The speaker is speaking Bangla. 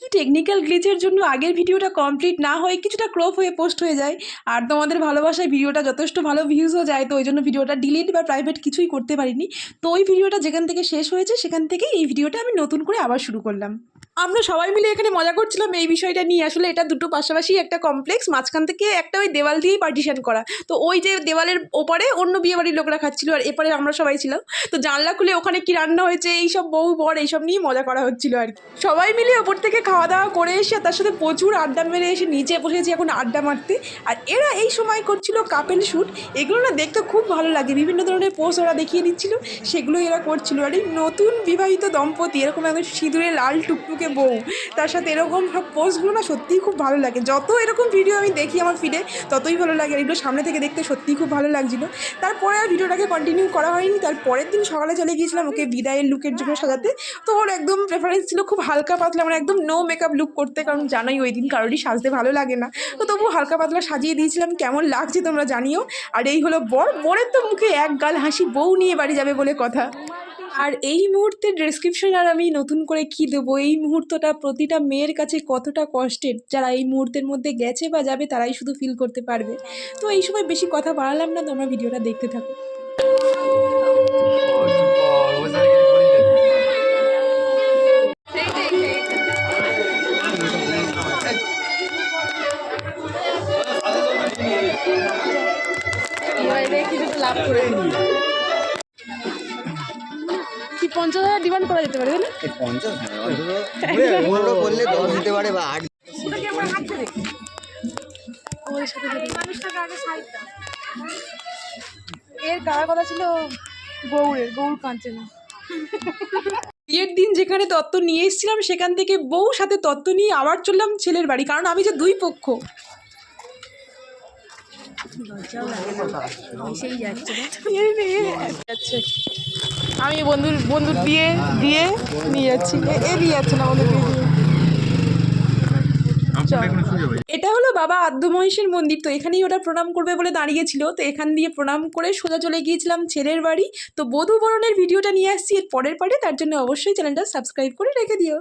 কি টেকনিক্যাল গ্লিচের জন্য আগের ভিডিওটা কমপ্লিট না হয়ে কিছুটা ক্রপ হয়ে পোস্ট হয়ে যায়। আর তোমাদের ভালোবাসায় ভিডিওটা যথেষ্ট ভালো ভিউজও যায়, তো ওই জন্য ভিডিওটা ডিলিট বা প্রাইভেট কিছুই করতে পারিনি। তো ওই ভিডিওটা যেখান থেকে শেষ হয়েছে সেখান থেকেই এই ভিডিওটা আমি নতুন করে আবার শুরু করলাম। আমরা সবাই মিলে এখানে মজা করছিলাম এই বিষয়টা নিয়ে। আসলে এটা দুটো পাশাপাশি একটা কমপ্লেক্স, মাঝখান থেকে একটা ওই দেওয়াল দিয়েই পার্টিশন করা। তো ওই যে দেওয়ালের ওপারে অন্য বিয়েবাড়ির লোকরা খাচ্ছিল আর এপারে আমরা সবাই ছিলাম। তো জানলা খুলে ওখানে কি রান্না হয়েছে এইসব বউ বর এইসব নিয়ে মজা করা হচ্ছিল আর কি। সবাই মিলে ওপর থেকে খাওয়া দাওয়া করে এসে তার সাথে প্রচুর আড্ডা মেরে এসে নিচে বসেছি এখন আড্ডা মারতে। আর এরা এই সময় করছিল কাপেল শ্যুট। এগুলো না দেখতে খুব ভালো লাগে, বিভিন্ন ধরনের পোজ ওরা দেখিয়ে দিচ্ছিল, সেগুলো এরা করছিল। আর এই নতুন বিবাহিত দম্পতি এরকম একদম সিঁদুরে লাল টুকটুকে বউ, তার সাথে এরকম সব পোস্টগুলো না সত্যিই খুব ভালো লাগে। যত এরকম ভিডিও আমি দেখি আমার ফিডে ততই ভালো লাগে। এগুলো সামনে থেকে দেখতে সত্যিই খুব ভালো লাগছিলো। তারপরে আর ভিডিওটাকে কন্টিনিউ করা হয়নি। তারপরের দিন সকালে চলে গিয়েছিলাম ওকে বিদায়ের লুকের জন্য সাজাতে। তো ওর একদম প্রেফারেন্স ছিল খুব হালকা পাতলা, মানে একদম নো মেকআপ লুক করতে, কারণ জানোই ওই দিন কারোরই সাজতে ভালো লাগে না। তো তবু হালকা পাতলা সাজিয়ে দিয়েছিলাম। কেমন লাগছে তোমরা জানিও। আর এই হলো বর, বরের তো মুখে এক গাল হাসি, বউ নিয়ে বাড়ি যাবে বলে কথা। আর এই মুহূর্তের ডেসক্রিপশন আর আমি নতুন করে কি দেবো, এই মুহূর্তটা প্রতিটা মেয়ের কাছে কতটা কষ্টের, যারা এই মুহূর্তের মধ্যে গেছে বা যাবে তারাই শুধু ফিল করতে পারবে। তো এই সময় বেশি কথা বাড়ালাম না, তোমরা ভিডিওটা দেখতে থাকো। লাভ করে কি 50,000 ডিমান্ড করা যেতে পারে না? 50 করলে 10 দিতে পারে বা 8। এর কারা কথা ছিল গৌড়ের, গৌড় কাঁদছে না। বিয়ের দিন যেখানে তত্ত্ব নিয়ে এসেছিলাম সেখান থেকে বউ সাথে তত্ত্ব নিয়ে আবার চললাম ছেলের বাড়ি, কারণ আমি যে দুই পক্ষ। আমি বন্ধুর বিয়ে দিয়ে নিয়ে যাচ্ছি, এ নিয়ে যাচ্ছে না আমাদের বিয়ে দিয়ে। এটা হলো বাবা আদ্য মহিষের মন্দির। তো এখানেই ওটা প্রণাম করবে বলে দাঁড়িয়েছিল, তো এখান দিয়ে প্রণাম করে সোজা চলে গিয়েছিলাম ছেলের বাড়ি। তো বধূ বরণের ভিডিওটা নিয়ে আসছি এর পরের পার্টে, তার জন্য অবশ্যই চ্যানেলটা সাবস্ক্রাইব করে রেখে দিও।